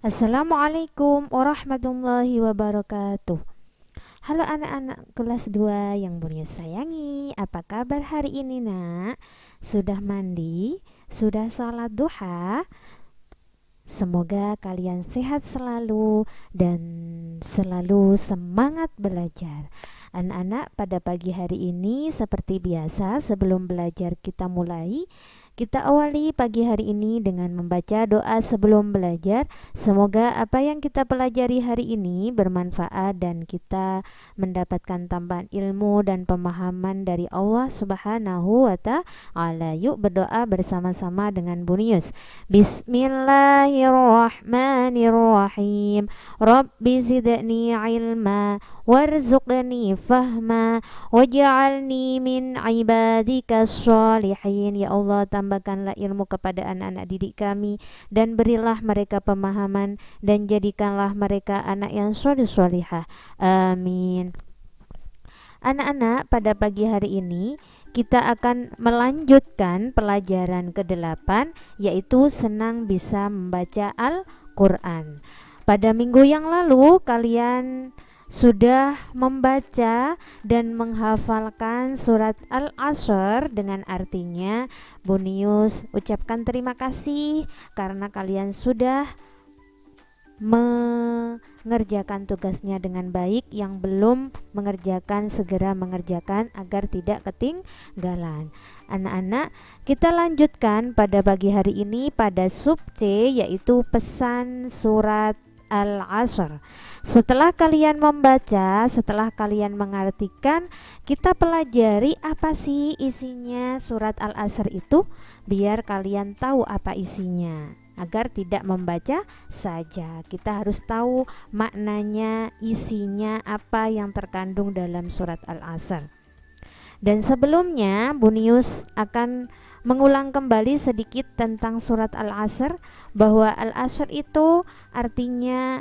Assalamualaikum warahmatullahi wabarakatuh. Halo anak-anak kelas 2 yang Bunda sayangi. Apa kabar hari ini, Nak? Sudah mandi? Sudah sholat duha? Semoga kalian sehat selalu dan selalu semangat belajar. Anak-anak, pada pagi hari ini seperti biasa sebelum belajar kita awali pagi hari ini dengan membaca doa sebelum belajar. Semoga apa yang kita pelajari hari ini bermanfaat dan kita mendapatkan tambahan ilmu dan pemahaman dari Allah Subhanahu wa Ta'ala. Yuk berdoa bersama-sama dengan Bunius. Bismillahirrahmanirrahim. Rabbi zidni ilma warzuqni fahma waj'alni min ibadikas sholihin. Ya Allah, tambahkanlah ilmu kepada anak-anak didik kami dan berilah mereka pemahaman dan jadikanlah mereka anak yang sholih-sholihah. Amin. Anak-anak, pada pagi hari ini kita akan melanjutkan pelajaran ke-8, yaitu senang bisa membaca Al-Quran. Pada minggu yang lalu kalian sudah membaca dan menghafalkan surat Al-Asr dengan artinya. Bunius ucapkan terima kasih karena kalian sudah mengerjakan tugasnya dengan baik. Yang belum mengerjakan segera mengerjakan agar tidak ketinggalan. Anak-anak, kita lanjutkan pada pagi hari ini pada sub C, yaitu pesan surat Al-Asr. Setelah kalian membaca, setelah kalian mengartikan, kita pelajari apa sih isinya surat Al-Asr itu, biar kalian tahu apa isinya. Agar tidak membaca saja, kita harus tahu maknanya, isinya apa yang terkandung dalam surat Al-Asr. Dan sebelumnya Bunius akan mengulang kembali sedikit tentang surat Al-Asr, bahwa Al-Asr itu artinya,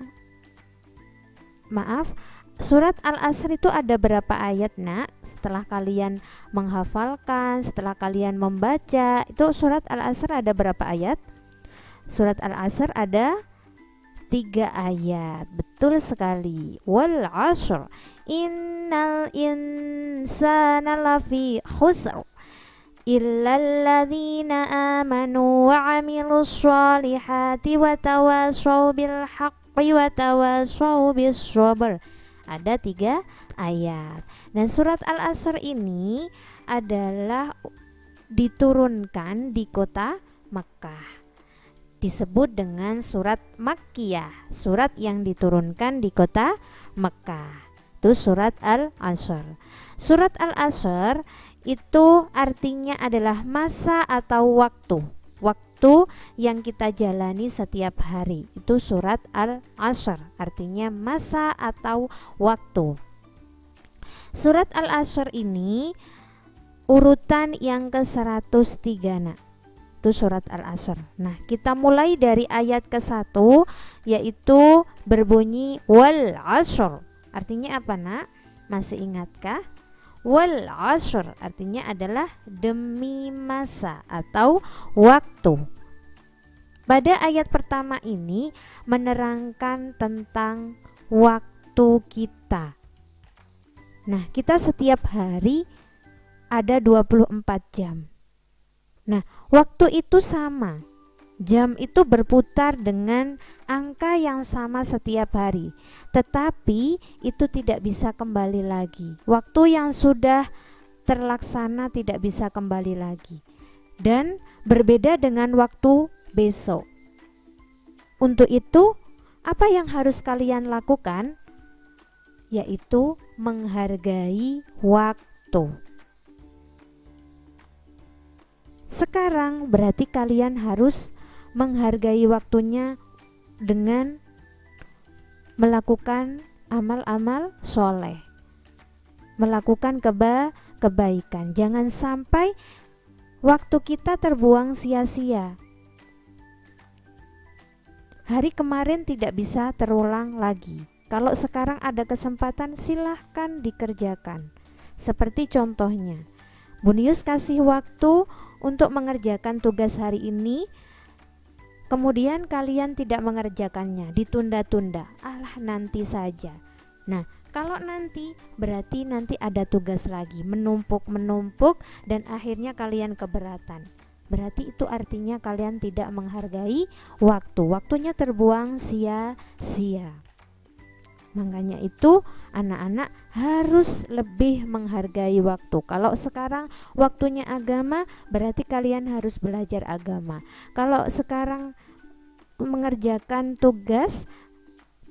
surat Al-Asr itu ada berapa ayat, Nak? Setelah kalian menghafalkan, setelah kalian membaca, itu surat Al-Asr ada berapa ayat? Surat Al-Asr ada 3 ayat. Betul sekali. Wal 'ashr innal insana lafi khusr illalladzina amanu wa 'amilus sholihati wa tawashaw bil haqqi wa tawashaw bis sabr. Ada 3 ayat. Dan surat Al-Asr ini adalah diturunkan di kota Makkah. Disebut dengan surat Makkiyah, surat yang diturunkan di kota Makkah. Itu surat Al-Asr. Surat Al-Asr itu artinya adalah masa atau waktu yang kita jalani setiap hari. Itu surat Al-Asr, artinya masa atau waktu. Surat Al-Asr ini urutan yang ke-103, Nak. Itu surat Al-Asr. Nah, kita mulai dari ayat ke-1, yaitu berbunyi wal 'ashr. Artinya apa, Nak? Masih ingatkah? Wal 'ashr artinya adalah demi masa atau waktu. Pada ayat pertama ini menerangkan tentang waktu kita. Nah, kita setiap hari ada 24 jam. Nah, waktu itu sama. Jam itu berputar dengan angka yang sama setiap hari, tetapi itu tidak bisa kembali lagi. Waktu yang sudah terlaksana tidak bisa kembali lagi, dan berbeda dengan waktu besok. Untuk itu, apa yang harus kalian lakukan? Yaitu menghargai waktu. Sekarang berarti kalian harus menghargai waktunya dengan melakukan amal-amal soleh, melakukan kebaikan. Jangan sampai waktu kita terbuang sia-sia. Hari kemarin tidak bisa terulang lagi. Kalau sekarang ada kesempatan, silahkan dikerjakan. Seperti contohnya, Bunius kasih waktu untuk mengerjakan tugas hari ini kemudian kalian tidak mengerjakannya, ditunda-tunda, alah nanti saja. Nah, kalau nanti berarti nanti ada tugas lagi, menumpuk dan akhirnya kalian keberatan. Berarti itu artinya kalian tidak menghargai waktu. Waktunya terbuang sia-sia. Makanya itu anak-anak harus lebih menghargai waktu. Kalau sekarang waktunya agama, berarti kalian harus belajar agama. Kalau sekarang mengerjakan tugas,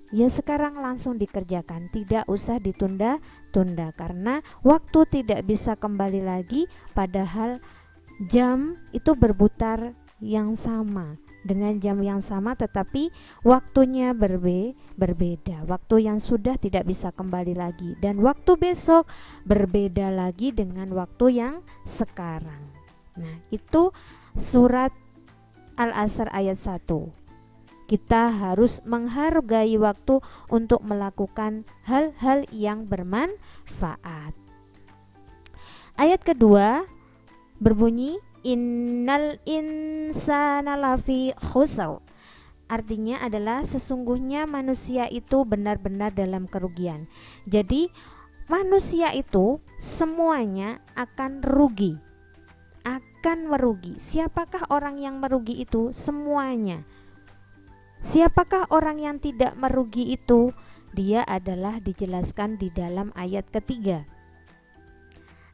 ya sekarang langsung dikerjakan, tidak usah ditunda-tunda, karena waktu tidak bisa kembali lagi, padahal jam itu berputar yang sama, dengan jam yang sama, tetapi waktunya berbeda. Waktu yang sudah tidak bisa kembali lagi, dan waktu besok berbeda lagi dengan waktu yang sekarang. Nah, itu surat Al-Asr ayat 1. Kita harus menghargai waktu untuk melakukan hal-hal yang bermanfaat. Ayat kedua berbunyi innal insana lafi khusr. Artinya adalah sesungguhnya manusia itu benar-benar dalam kerugian. Jadi manusia itu semuanya akan rugi, akan merugi. Siapakah orang yang merugi itu? Semuanya. Siapakah orang yang tidak merugi itu? Dia adalah dijelaskan di dalam ayat ketiga.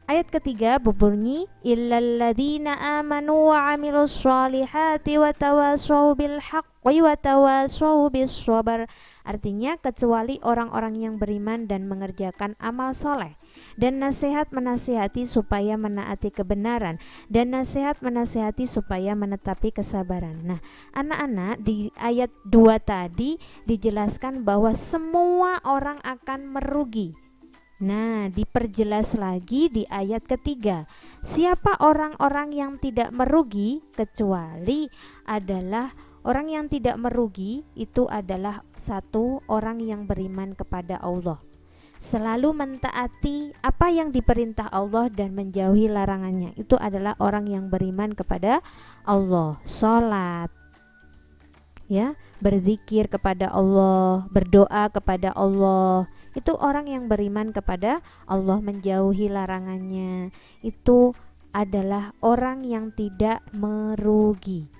Ayat ketiga berbunyi illalladzina amanu wa amilus solihati wa tawassaw bil haqqi wa tawassaw bis sabr. Artinya kecuali orang-orang yang beriman dan mengerjakan amal soleh, dan nasihat menasihati supaya menaati kebenaran, dan nasihat menasihati supaya menetapi kesabaran. Nah, anak-anak, di ayat 2 tadi dijelaskan bahwa semua orang akan merugi. Nah, diperjelas lagi di ayat ketiga. Siapa orang-orang yang tidak merugi? Kecuali adalah orang yang tidak merugi itu adalah satu, orang yang beriman kepada Allah, selalu mentaati apa yang diperintah Allah dan menjauhi larangannya. Itu adalah orang yang beriman kepada Allah. Sholat, ya, berzikir kepada Allah, berdoa kepada Allah, itu orang yang beriman kepada Allah, menjauhi larangannya. Itu adalah orang yang tidak merugi.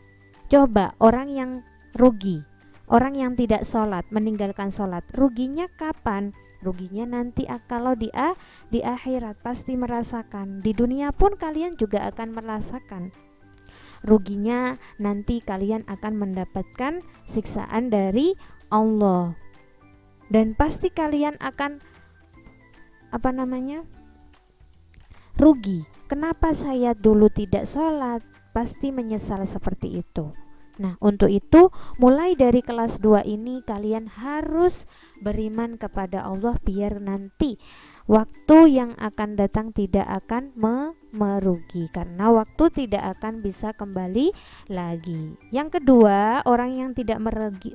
Coba orang yang rugi, orang yang tidak sholat, meninggalkan sholat, ruginya kapan? Ruginya nanti kalau di akhirat pasti merasakan. Di dunia pun kalian juga akan merasakan. Ruginya nanti kalian akan mendapatkan siksaan dari Allah, dan pasti kalian akan rugi. Kenapa saya dulu tidak sholat? Pasti menyesal seperti itu. Nah, untuk itu mulai dari kelas 2 ini kalian harus beriman kepada Allah, biar nanti waktu yang akan datang tidak akan merugi, karena waktu tidak akan bisa kembali lagi. Yang kedua, orang yang tidak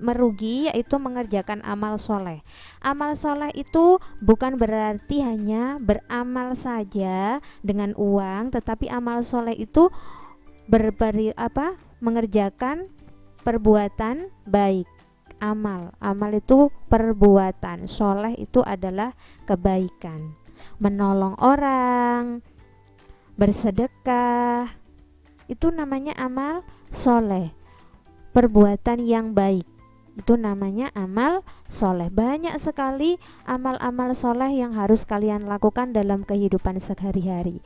merugi yaitu mengerjakan amal soleh. Amal soleh itu bukan berarti hanya beramal saja dengan uang, tetapi amal soleh itu mengerjakan perbuatan baik. Amal itu perbuatan, soleh itu adalah kebaikan, menolong orang, bersedekah, itu namanya amal soleh. Perbuatan yang baik itu namanya amal soleh. Banyak sekali amal-amal soleh yang harus kalian lakukan dalam kehidupan sehari-hari.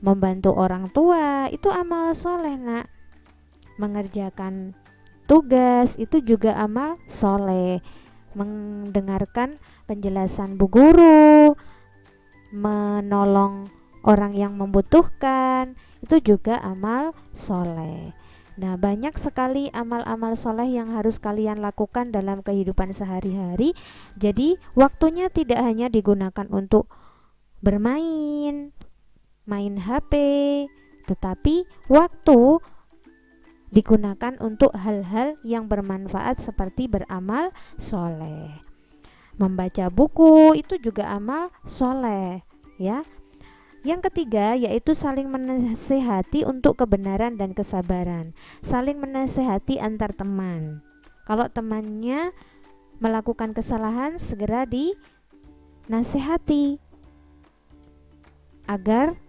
Membantu orang tua itu amal soleh, nak. Mengerjakan tugas itu juga amal soleh. Mendengarkan penjelasan bu guru, menolong orang yang membutuhkan, itu juga amal soleh. Nah, banyak sekali amal-amal soleh yang harus kalian lakukan dalam kehidupan sehari-hari. Jadi waktunya tidak hanya digunakan untuk bermain, main HP, tetapi waktu digunakan untuk hal-hal yang bermanfaat seperti beramal soleh. Membaca buku itu juga amal soleh, ya. Yang ketiga yaitu saling menasehati untuk kebenaran dan kesabaran. Saling menasehati antar teman. Kalau temannya melakukan kesalahan, segera dinasehati agar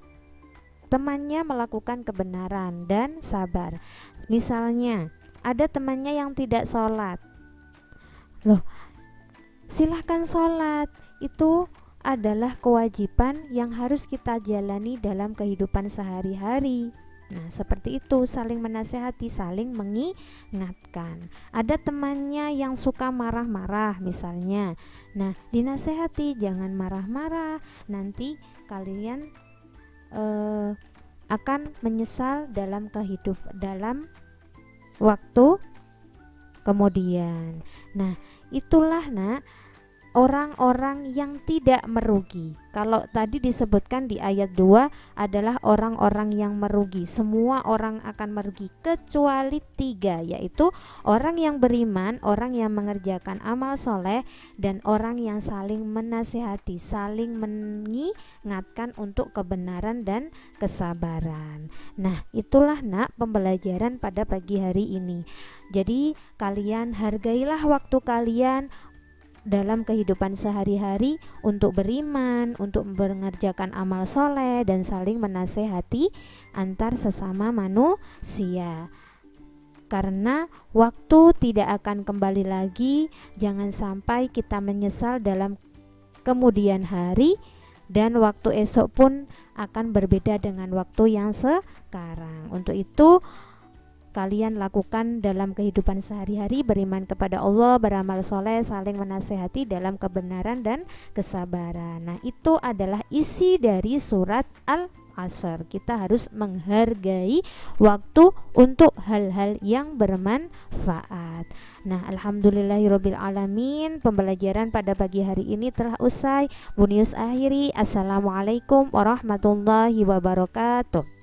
temannya melakukan kebenaran dan sabar. Misalnya ada temannya yang tidak sholat, loh silahkan sholat, itu adalah kewajiban yang harus kita jalani dalam kehidupan sehari-hari. Nah seperti itu, saling menasehati, saling mengingatkan. Ada temannya yang suka marah-marah misalnya, nah dinasehati jangan marah-marah, nanti kalian akan menyesal dalam waktu kemudian. Nah itulah nak orang-orang yang tidak merugi. Kalau tadi disebutkan di ayat 2 adalah orang-orang yang merugi. Semua orang akan merugi kecuali 3, yaitu orang yang beriman, orang yang mengerjakan amal soleh, dan orang yang saling menasihati, saling mengingatkan untuk kebenaran dan kesabaran. Nah itulah nak pembelajaran pada pagi hari ini. Jadi kalian hargailah waktu kalian dalam kehidupan sehari-hari untuk beriman, untuk mengerjakan amal soleh, dan saling menasehati antar sesama manusia. Karena waktu tidak akan kembali lagi, jangan sampai kita menyesal dalam kemudian hari, dan waktu esok pun akan berbeda dengan waktu yang sekarang. Untuk itu kalian lakukan dalam kehidupan sehari-hari, beriman kepada Allah, beramal soleh, saling menasehati dalam kebenaran dan kesabaran. Nah itu adalah isi dari surat Al-Asr. Kita harus menghargai waktu untuk hal-hal yang bermanfaat. Nah alhamdulillahirabbil alamin, pembelajaran pada pagi hari ini telah usai. Bunius akhiri, assalamualaikum warahmatullahi wabarakatuh.